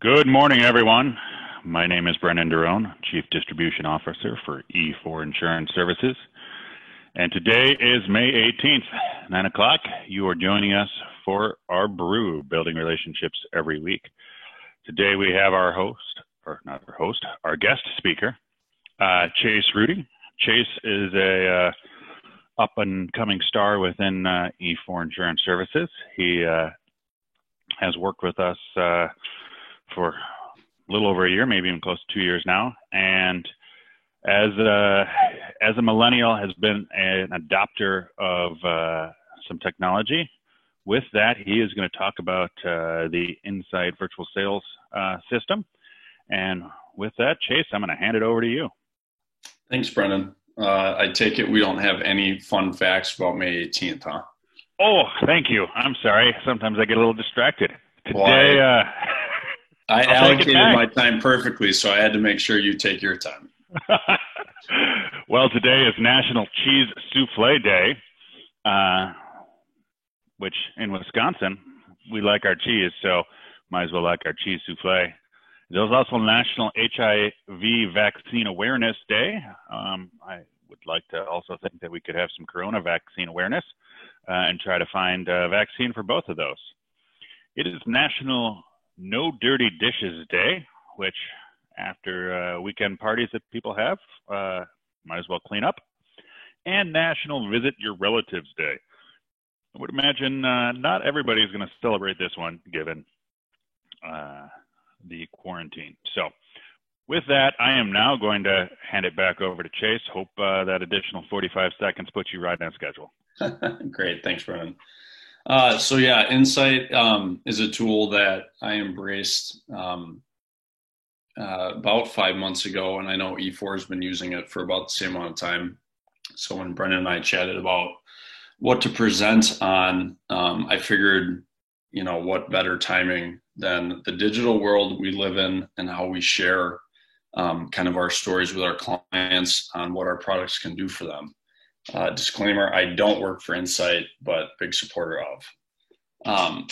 Good morning, everyone. My name is Brennan Derone, Chief Distribution Officer for E4 Insurance Services. And today is May 18th, 9 o'clock. You are joining us for our brew, Building Relationships Every Week. Today we have our our guest speaker, Chase Rudy. Chase is a up-and-coming star within E4 Insurance Services. He has worked with us for a little over a year, maybe even close to 2 years now. And as a millennial, has been an adopter of some technology. With that, he is going to talk about the Insight Virtual Sales system. And with that, Chase, I'm going to hand it over to you. Thanks, Brennan. I take it we don't have any fun facts about May 18th, huh? Oh, thank you. I'm sorry. Sometimes I get a little distracted. Today, I allocated my time perfectly, so I had to make sure you take your time. Well, today is National Cheese Souffle Day, which in Wisconsin, we like our cheese, so might as well like our cheese souffle. There's also National HIV Vaccine Awareness Day. I would like to also think that we could have some corona vaccine awareness and try to find a vaccine for both of those. It is National No Dirty Dishes Day, which after weekend parties that people have, might as well clean up. And National Visit Your Relatives Day. I would imagine not everybody is going to celebrate this one given the quarantine. So with that, I am now going to hand it back over to Chase. Hope that additional 45 seconds puts you right on schedule. Great. Thanks, Brennan. So yeah, Insight is a tool that I embraced about 5 months ago, and I know E4 has been using it for about the same amount of time. So when Brennan and I chatted about what to present on, I figured, what better timing than the digital world we live in and how we share kind of our stories with our clients on what our products can do for them. Disclaimer, I don't work for Insight, but big supporter of.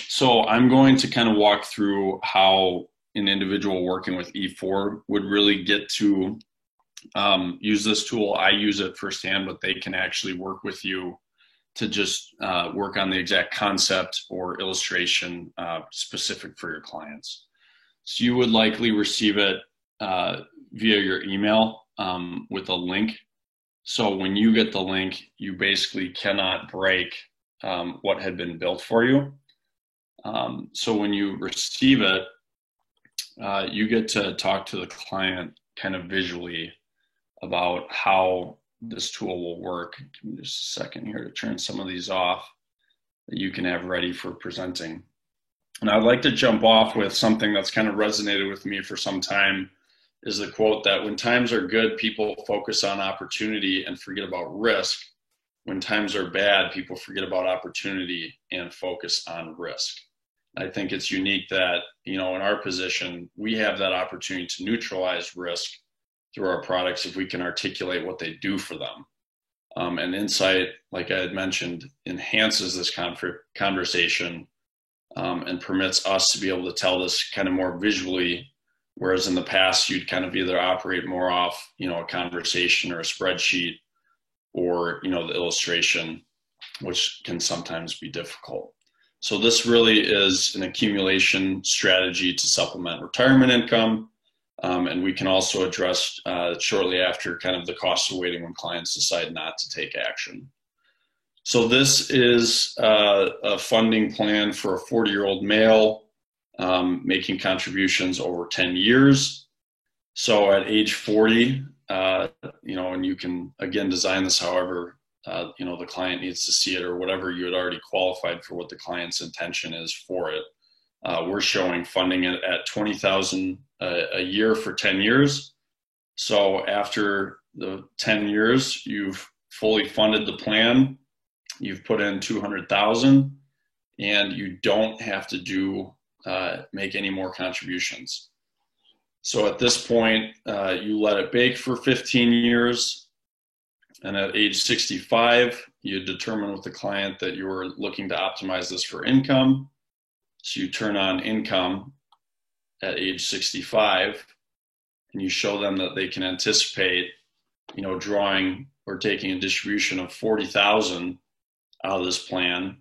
So I'm going to kind of walk through how an individual working with E4 would really get to use this tool. I use it firsthand, but they can actually work with you to just work on the exact concept or illustration specific for your clients. So you would likely receive it via your email with a link. So when you get the link, you basically cannot break what had been built for you. So when you receive it, you get to talk to the client kind of visually about how this tool will work. Give me just a second here to turn some of these off that you can have ready for presenting. And I'd like to jump off with something that's kind of resonated with me for some time, is the quote that when times are good, people focus on opportunity and forget about risk. When times are bad, people forget about opportunity and focus on risk. I think it's unique that, in our position, we have that opportunity to neutralize risk through our products if we can articulate what they do for them. And Insight, like I had mentioned, enhances this conversation and permits us to be able to tell this kind of more visually, whereas in the past, you'd kind of either operate more off, a conversation or a spreadsheet or, the illustration, which can sometimes be difficult. So this really is an accumulation strategy to supplement retirement income. And we can also address shortly after kind of the cost of waiting when clients decide not to take action. So this is a funding plan for a 40-year-old male making contributions over 10 years. So at age 40, and you can, again, design this however, the client needs to see it or whatever you had already qualified for what the client's intention is for it. We're showing funding it at $20,000 a year for 10 years. So after the 10 years, you've fully funded the plan, you've put in $200,000, and you don't have to make any more contributions. So at this point, you let it bake for 15 years. And at age 65, you determine with the client that you're looking to optimize this for income. So you turn on income, at age 65, and you show them that they can anticipate, drawing or taking a distribution of 40,000 out of this plan.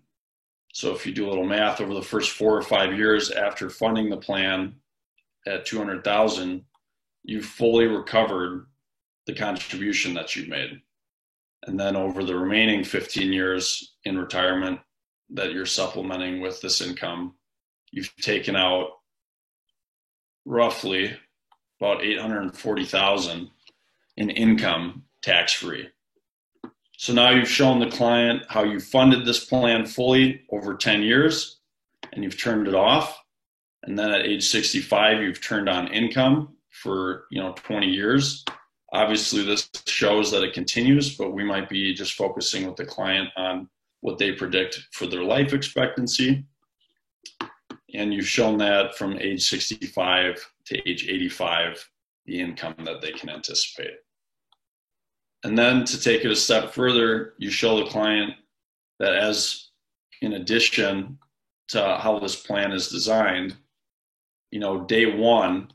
So if you do a little math over the first 4 or 5 years after funding the plan at 200,000, you've fully recovered the contribution that you've made. And then over the remaining 15 years in retirement that you're supplementing with this income, you've taken out roughly about 840,000 in income tax-free. So now you've shown the client how you funded this plan fully over 10 years and you've turned it off. And then at age 65, you've turned on income for 20 years. Obviously, this shows that it continues, but we might be just focusing with the client on what they predict for their life expectancy. And you've shown that from age 65 to age 85, the income that they can anticipate. And then to take it a step further, you show the client that as in addition to how this plan is designed, day one,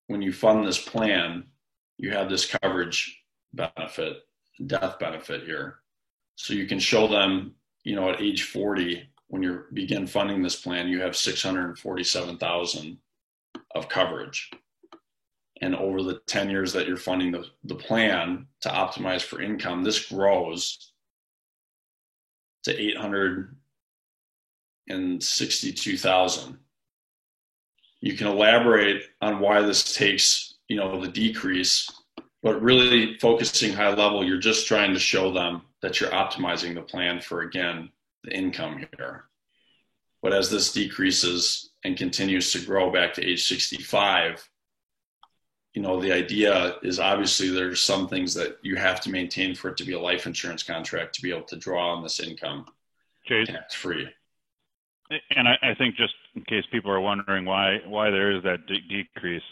when you fund this plan, you have this coverage benefit, death benefit here. So you can show them, at age 40, when you begin funding this plan, you have 647,000 of coverage. And over the 10 years that you're funding the plan to optimize for income, this grows to 862,000. You can elaborate on why this takes, the decrease, but really focusing high level, you're just trying to show them that you're optimizing the plan for, again, the income here. But as this decreases and continues to grow back to age 65, the idea is obviously there's some things that you have to maintain for it to be a life insurance contract to be able to draw on this income tax-free. And I think just in case people are wondering why there is that decrease,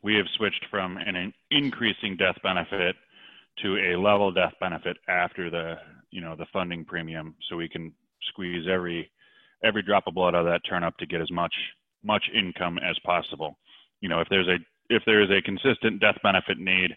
we have switched from an increasing death benefit to a level death benefit after the funding premium, so we can squeeze every drop of blood out of that turnip to get as much income as possible. If there is a consistent death benefit need,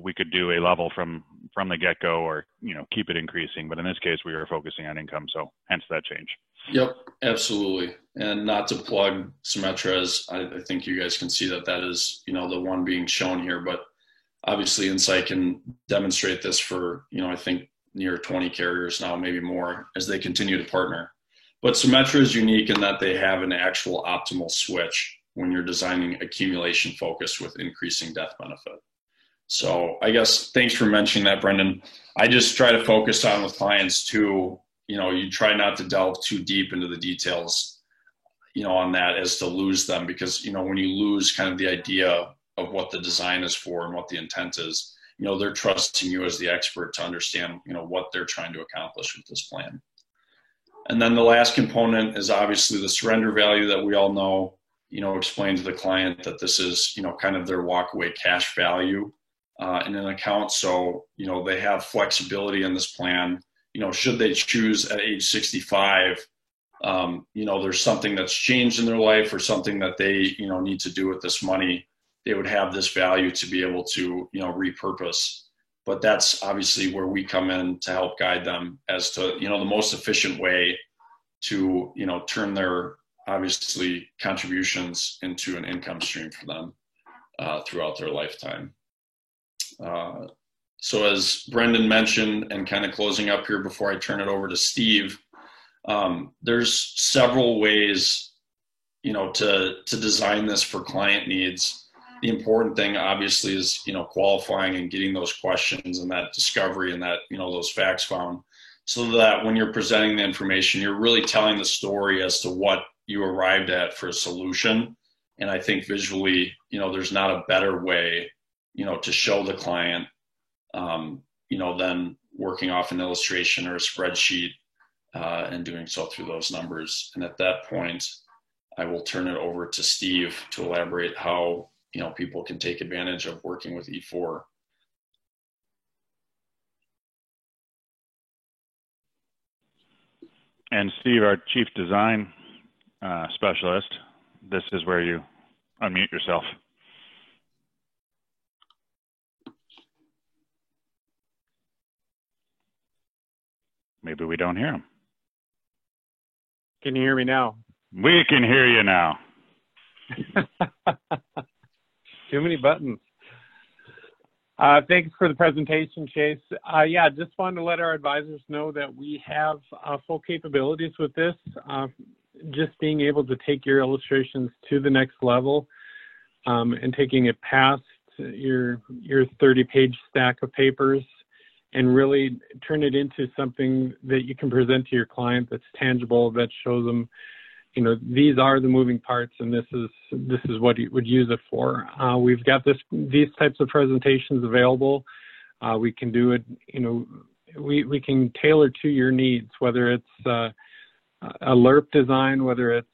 we could do a level from the get-go, or keep it increasing. But in this case, we are focusing on income, so hence that change. Yep, absolutely. And not to plug Symetra, as I think you guys can see that is the one being shown here, but obviously Insight can demonstrate this for I think near 20 carriers now, maybe more, as they continue to partner. But Symetra is unique in that they have an actual optimal switch when you're designing accumulation focus with increasing death benefit. So I guess thanks for mentioning that, Brendan. I just try to focus on with clients too, you try not to delve too deep into the details, on that as to lose them, because, when you lose kind of the idea of what the design is for and what the intent is, they're trusting you as the expert to understand, what they're trying to accomplish with this plan. And then the last component is obviously the surrender value that we all know, explain to the client that this is, kind of their walkaway cash value in an account. So, they have flexibility in this plan. Should they choose at age 65, there's something that's changed in their life or something that they, need to do with this money, they would have this value to be able to, repurpose. But that's obviously where we come in to help guide them as to, the most efficient way to, turn their obviously contributions into an income stream for them throughout their lifetime. So as Brendan mentioned, and kind of closing up here before I turn it over to Steve, there's several ways, to design this for client needs. The important thing obviously is, qualifying and getting those questions and that discovery and that, those facts found, so that when you're presenting the information, you're really telling the story as to what you arrived at for a solution. And I think visually, there's not a better way, to show the client, than working off an illustration or a spreadsheet and doing so through those numbers. And at that point, I will turn it over to Steve to elaborate how, people can take advantage of working with E4. And Steve, our chief design specialist, this is where you unmute yourself. Maybe we don't hear him. Can you hear me now? We can hear you now. Too many buttons. Thanks for the presentation, Chase. Yeah, just wanted to let our advisors know that we have full capabilities with this. Just being able to take your illustrations to the next level and taking it past your 30-page stack of papers and really turn it into something that you can present to your client that's tangible, that shows them, you know, these are the moving parts and this is what you would use it for. We've got these types of presentations available. We can do it, you know, we can tailor to your needs, whether it's a LERP design, whether it's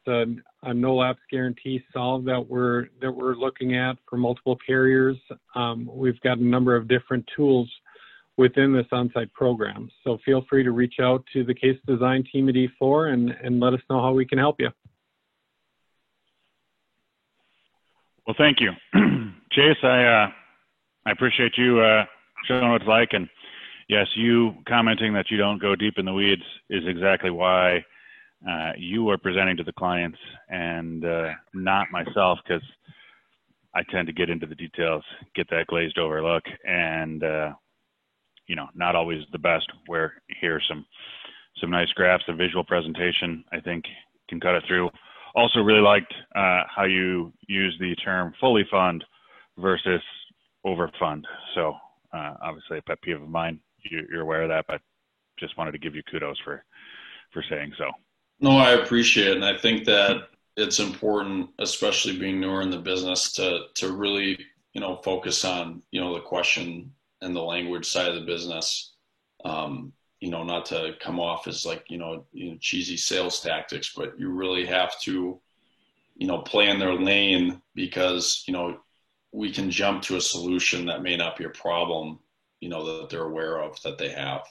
a no lapse guarantee solve that we're looking at for multiple carriers. We've got a number of different tools within this on-site program. So feel free to reach out to the case design team at E4 and let us know how we can help you. Well, thank you. Chase, I appreciate you showing what it's like. And yes, you commenting that you don't go deep in the weeds is exactly why you are presenting to the clients and not myself, because I tend to get into the details, get that glazed over look, and you know, not always the best. Where here's some nice graphs, a visual presentation, I think can cut it through. Also really liked how you use the term fully fund versus overfund. So obviously a pet peeve of mine. You're aware of that, but just wanted to give you kudos for saying so. No, I appreciate it. And I think that it's important, especially being newer in the business, to really, you know, focus on, you know, the question and the language side of the business, you know, not to come off as like, you know, cheesy sales tactics, but you really have to, you know, play in their lane, because, you know, we can jump to a solution that may not be a problem, you know, that they're aware of that they have.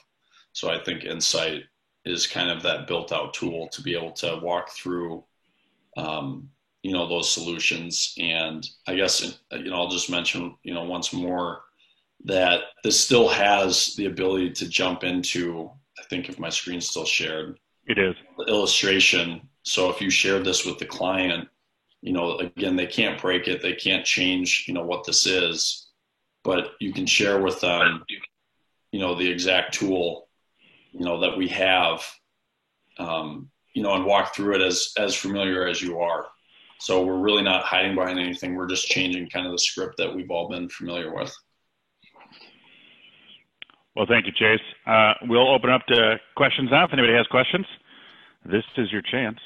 So I think Insight is kind of that built out tool to be able to walk through, you know, those solutions. And I guess, you know, I'll just mention, you know, once more, that this still has the ability to jump into, I think if my screen's still shared, it is, the illustration. So if you share this with the client, you know, again, they can't break it. They can't change, you know, what this is, but you can share with them, you know, the exact tool, you know, that we have, you know, and walk through it as familiar as you are. So we're really not hiding behind anything. We're just changing kind of the script that we've all been familiar with. Well, thank you, Chase. We'll open up to questions now. If anybody has questions, this is your chance.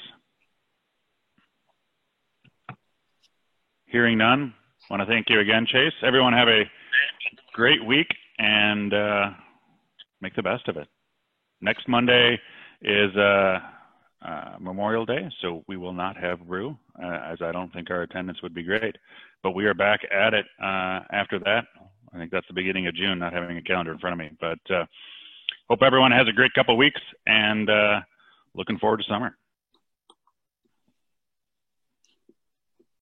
Hearing none, I want to thank you again, Chase. Everyone have a great week and make the best of it. Next Monday is Memorial Day, so we will not have brew, as I don't think our attendance would be great. But we are back at it after that. I think that's the beginning of June, not having a calendar in front of me. But hope everyone has a great couple of weeks, and looking forward to summer.